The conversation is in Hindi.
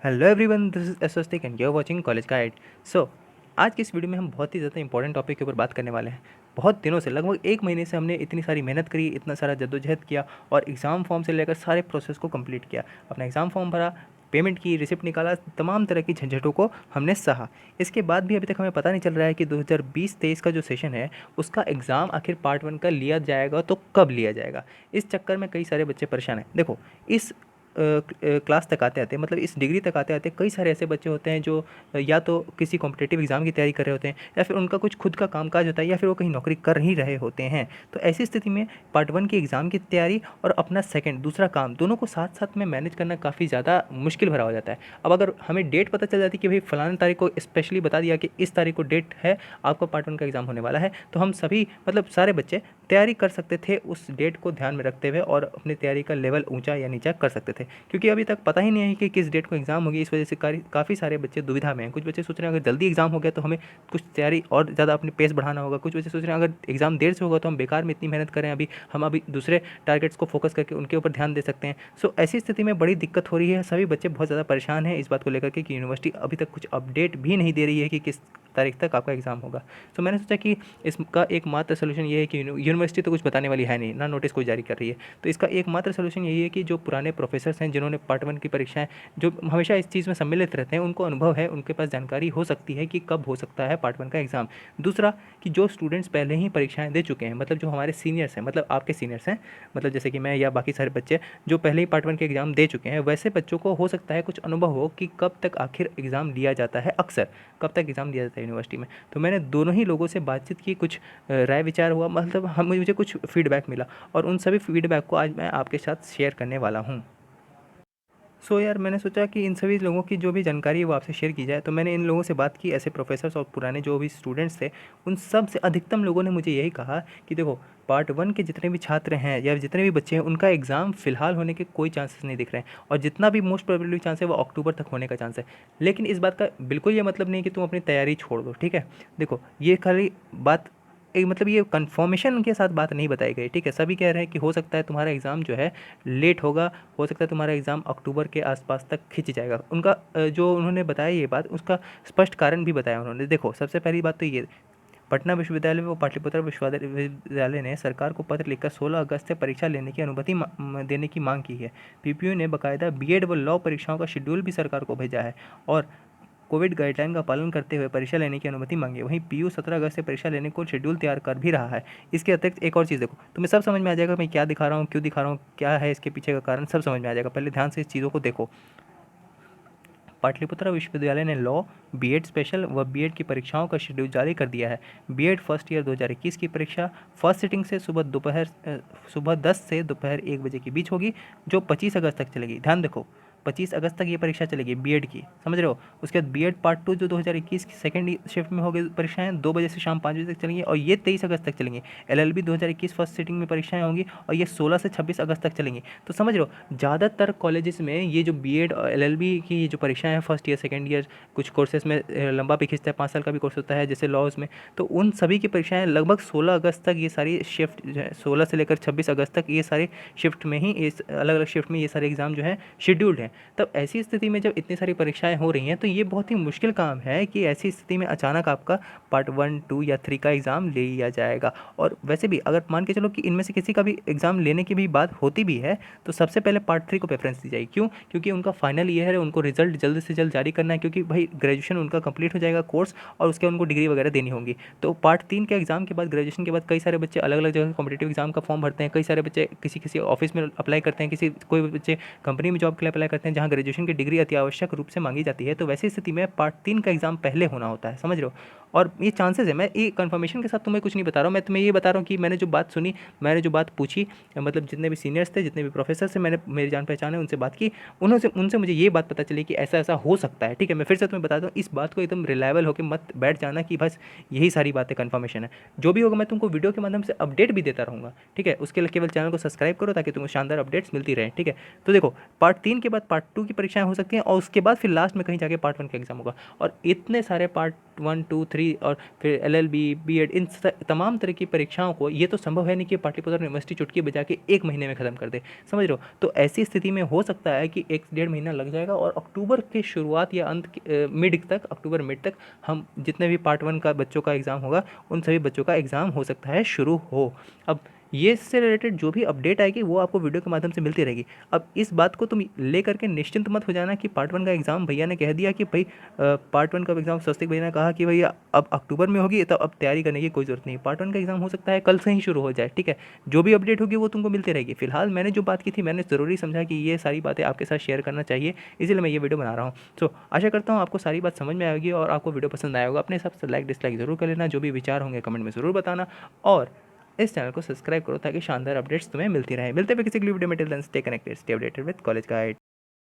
हेलो एवरीवन, दिस इज एसोस्टिक and you are watching college guide. So आज की इस वीडियो में हम बहुत ही ज़्यादा इंपॉर्टेंट टॉपिक के ऊपर बात करने वाले हैं। बहुत दिनों से, लगभग एक महीने से हमने इतनी सारी मेहनत करी, इतना सारा जद्दोजहद किया और एग्ज़ाम फॉर्म से लेकर सारे प्रोसेस को कंप्लीट किया। अपना एग्ज़ाम फॉर्म भरा, पेमेंट की, रिसिप्ट निकाला, तमाम तरह की झंझटों को हमने सहा। इसके बाद भी अभी तक हमें पता नहीं चल रहा है कि 2020-23 का जो सेशन है उसका एग्ज़ाम आखिर पार्ट 1 का लिया जाएगा तो कब लिया जाएगा। इस चक्कर में कई सारे बच्चे परेशान हैं। देखो, इस क्लास तक आते-आते, मतलब इस डिग्री तक आते-आते कई सारे ऐसे बच्चे होते हैं जो या तो किसी कॉम्पिटिटिव एग्ज़ाम की तैयारी कर रहे होते हैं या फिर उनका कुछ खुद का कामकाज होता है या फिर वो कहीं नौकरी कर ही रहे होते हैं। तो ऐसी स्थिति में पार्ट 1 के एग्ज़ाम की तैयारी और अपना सेकंड दूसरा काम दोनों को साथ-साथ में मैनेज करना काफ़ी ज़्यादा मुश्किल भरा हो जाता है। अब अगर हमें डेट पता चल जाती है कि भई फलाने तारीख को स्पेशली बता दिया कि इस तारीख को डेट है, आपका पार्ट 1 का एग्ज़ाम होने वाला है, तो हम सभी, मतलब सारे बच्चे तैयारी कर सकते थे उस डेट को ध्यान में रखते हुए और अपनी तैयारी का लेवल ऊँचा या नीचा कर सकते थे। क्योंकि अभी तक पता ही नहीं है कि किस डेट को एग्ज़ाम होगी, इस वजह से काफ़ी सारे बच्चे दुविधा में हैं। कुछ बच्चे सोच रहे हैं अगर जल्दी एग्ज़ाम हो गया तो हमें कुछ तैयारी और ज़्यादा अपनी पेस बढ़ाना होगा। कुछ बच्चे सोच रहे हैं अगर एग्ज़ाम देर से होगा तो हम बेकार में इतनी मेहनत करें, हम अभी दूसरे टारगेट्स को फोकस करके उनके ऊपर ध्यान दे सकते हैं। सो ऐसी स्थिति में बड़ी दिक्कत हो रही है। सभी बच्चे बहुत ज़्यादा परेशान हैं इस बात को लेकर के कि यूनिवर्सिटी अभी तक कुछ अपडेट भी नहीं दे रही है कि किस तारीख तक आपका एग्ज़ाम होगा। तो मैंने सोचा कि इसका एकमात्र सॉल्यूशन ये है कि यूनिवर्सिटी तो कुछ बताने वाली है नहीं, ना नोटिस कोई जारी कर रही है। तो इसका एकमात्र सॉल्यूशन यही है कि जो पुराने प्रोफेसर्स हैं जिन्होंने पार्ट 1 की परीक्षाएँ, जो हमेशा इस चीज़ में सम्मिलित रहते हैं, उनको अनुभव है, उनके पास जानकारी हो सकती है कि कब हो सकता है पार्ट 1 का एग्ज़ाम। दूसरा, कि जो स्टूडेंट्स पहले ही परीक्षाएँ दे चुके हैं, मतलब जो हमारे सीनियर्स हैं, मतलब आपके सीनियर्स हैं, मतलब जैसे कि मैं या बाकी सारे बच्चे जो पहले ही पार्ट 1 के एग्ज़ाम दे चुके हैं, वैसे बच्चों को हो सकता है कुछ अनुभव हो कि कब तक आखिर एग्ज़ाम लिया जाता है, अक्सर कब तक एग्ज़ाम दिया जाता है यूनिवर्सिटी में। तो मैंने दोनों ही लोगों से बातचीत की, कुछ राय विचार हुआ, मतलब हम मुझे कुछ फीडबैक मिला और उन सभी फीडबैक को आज मैं आपके साथ शेयर करने वाला हूँ। यार, मैंने सोचा कि इन सभी लोगों की जो भी जानकारी है वो आपसे शेयर की जाए। तो मैंने इन लोगों से बात की, ऐसे प्रोफेसर्स और पुराने जो भी स्टूडेंट्स थे, उन सब से अधिकतम लोगों ने मुझे यही कहा कि देखो, पार्ट 1 के जितने भी छात्र हैं या जितने भी बच्चे हैं, उनका एग्ज़ाम फ़िलहाल होने के कोई चांसेस नहीं दिख रहे हैं और जितना भी मोस्ट प्रोबेबली चांस है वो अक्टूबर तक होने का चांस है। लेकिन इस बात का बिल्कुल ये मतलब नहीं कि तुम अपनी तैयारी छोड़ दो, ठीक है? देखो, ये खाली बात एक, मतलब ये कन्फर्मेशन के साथ बात नहीं बताई गई, ठीक है? सभी कह रहे हैं कि हो सकता है तुम्हारा एग्ज़ाम जो है लेट होगा, हो सकता है तुम्हारा एग्ज़ाम अक्टूबर के आसपास तक खिंच जाएगा। उनका जो उन्होंने बताया ये बात, उसका स्पष्ट कारण भी बताया उन्होंने। देखो, सबसे पहली बात तो ये, पटना विश्वविद्यालय व पाटलिपुत्र विश्वविद्यालय ने सरकार को पत्र लिखकर 16 अगस्त से परीक्षा लेने की अनुमति देने की मांग की है। पीपीयू ने बाकायदा बीएड व लॉ परीक्षाओं का शेड्यूल भी सरकार को भेजा है और कोविड गाइडलाइन का पालन करते हुए परीक्षा लेने की अनुमति मांगी। वहीं पीयू 17 अगस्त से परीक्षा लेने को शेड्यूल तैयार कर भी रहा है। इसके अतिरिक्त एक और चीज़ देखो, तुम्हें सब समझ में आ जाएगा मैं क्या दिखा रहा हूँ, क्यों दिखा रहा हूँ, क्या है इसके पीछे का कारण, सब समझ में आ जाएगा। पहले ध्यान से इस चीज़ों को देखो। पाटलिपुत्र विश्वविद्यालय ने लॉ, बीएड स्पेशल व बीएड की परीक्षाओं का शेड्यूल जारी कर दिया है। बीएड फर्स्ट ईयर 2021 की परीक्षा फर्स्ट सिटिंग से सुबह 10 से दोपहर 1 बजे के बीच होगी, जो 25 अगस्त तक चलेगी। ध्यान देखो, 25 अगस्त तक ये परीक्षा चलेगी बीएड की, समझ रहे हो? उसके बाद बीएड पार्ट 2 जो 2021 की सेकंड शिफ्ट में होगी परीक्षाएं, 2 बजे से शाम 5 बजे तक चलेंगी और ये 23 अगस्त तक चलेंगी। एलएलबी 2021 फर्स्ट सिटिंग में परीक्षाएं होंगी और ये 16 से 26 अगस्त तक चलेंगी। तो समझ रहे हो, ज़्यादातर कॉलेजेस में ये जो बीएड और एलएलबी की ये जो परीक्षाएं हैं, फर्स्ट ईयर सेकंड ईयर, कुछ कोर्सेज में लंबा भी खींचता है, 5 साल का भी कोर्स होता है जैसे लॉज में, तो उन सभी की परीक्षाएं लगभग 16 अगस्त तक ये सारी शिफ्ट जो है, 16 से लेकर 26 अगस्त तक ये सारी शिफ्ट में ही, इस अलग अलग शिफ्ट में ये सारे एग्ज़ाम जो है शेड्यूल्ड हैं। तब ऐसी स्थिति में जब इतनी सारी परीक्षाएं हो रही हैं तो ये बहुत ही मुश्किल काम है कि ऐसी स्थिति में अचानक आपका पार्ट 1, 2 या 3 का एग्ज़ाम ले लिया जाएगा। और वैसे भी अगर मान के चलो कि इनमें से किसी का भी एग्ज़ाम लेने की भी बात होती भी है तो सबसे पहले पार्ट 3 को प्रेफरेंस दी जाएगी। क्यों? क्योंकि उनका फाइनल ईयर है, उनको रिजल्ट जल्द से जल्द जारी करना है, क्योंकि भाई ग्रेजुएशन उनका कंप्लीट हो जाएगा कोर्स और उसके बाद उनको डिग्री वगैरह देनी होगी। तो पार्ट 3 के एग्ज़ाम के बाद, ग्रेजुएशन के बाद, कई सारे बच्चे अलग अलग जगह कॉम्पिटेटिव एग्ज़ाम का फॉर्म भरते हैं, कई सारे बच्चे किसी किसी ऑफिस में अप्लाई करते हैं, कोई बच्चे कंपनी में जॉब के लिए अप्लाई करते हैं जहाँ ग्रेजुएशन की डिग्री अति आवश्यक रूप से मांगी जाती है। तो वैसी स्थिति में पार्ट 3 का एग्ज़ाम पहले होना होता है, समझ रहे हो? और ये चांसेस है, मैं ये कंफर्मेशन के साथ तुम्हें कुछ नहीं बता रहा हूँ, मैं तुम्हें ये बता रहा हूँ कि मैंने जो बात सुनी, मैंने जो बात पूछी, मतलब जितने भी सीनियर्स थे, जितने भी प्रोफेसर से मैंने, मेरी जान पहचान है, उनसे बात की, उन्होंने उनसे मुझे ये बात पता चली कि ऐसा ऐसा हो सकता है, ठीक है? मैं फिर से तुम्हें बताता हूँ, इस बात को एकदम रिलायबल होकर मत बैठ जाना कि बस यही सारी बातें कंफर्मेशन है। जो भी होगा मैं तुमको वीडियो के माध्यम से अपडेट भी देता रहूँगा, ठीक है? उसके लिए केवल चैनल को सब्सक्राइब करो ताकि तुम्हें शानदार अपडेट्स मिलती रहें, ठीक है? तो देखो, पार्ट 3 के बाद पार्ट 2 की परीक्षाएं हो सकती हैं और उसके बाद फिर लास्ट में कहीं जाके पार्ट 1 का एग्ज़ाम होगा। और इतने सारे पार्ट 1, 2, 3 सभी और फिर LLB, बीएड इन तमाम तरह की परीक्षाओं को ये तो संभव है नहीं कि पाटलिपुत्र यूनिवर्सिटी चुटकी बजा के 1 महीने में ख़त्म कर दे, समझ रहे हो? तो ऐसी स्थिति में हो सकता है कि 1 डेढ़ महीना लग जाएगा और अक्टूबर के शुरुआत या अंत मिड तक, अक्टूबर मिड तक हम जितने भी पार्ट 1 का बच्चों का एग्ज़ाम होगा, उन सभी बच्चों का एग्ज़ाम हो सकता है शुरू हो। अब ये इससे रिलेटेड जो भी अपडेट आएगी वो आपको वीडियो के माध्यम से मिलती रहेगी। अब इस बात को तुम लेकर के निश्चिंत मत हो जाना कि पार्ट 1 का एग्ज़ाम भैया ने कह दिया कि भाई पार्ट 1 का एग्ज़ाम स्वस्तिक भैया ने कहा कि भैया अब अक्टूबर में होगी, तो अब तैयारी करने की कोई ज़रूरत नहीं। पार्ट 1 का एग्ज़ाम हो सकता है कल से ही शुरू हो जाए, ठीक है? जो भी अपडेट होगी वो तुमको मिलती रहेगी। फिलहाल मैंने जो बात की थी, मैंने ज़रूरी समझा कि ये सारी बातें आपके साथ शेयर करना चाहिए, इसीलिए मैं ये वीडियो बना रहा हूँ। सो आशा करता हूँ आपको सारी बात समझ में आएगी और आपको वीडियो पसंद आया होगा। अपने हिसाब से लाइक डिसलाइक ज़रूर कर लेना, जो भी विचार होंगे कमेंट में ज़रूर बताना और इस चैनल को सब्सक्राइब करो ताकि शानदार अपडेट्स तुम्हें मिलती रहे। मिलते हैं किसी अगली वीडियो में। Till then stay connected, stay updated with college guide.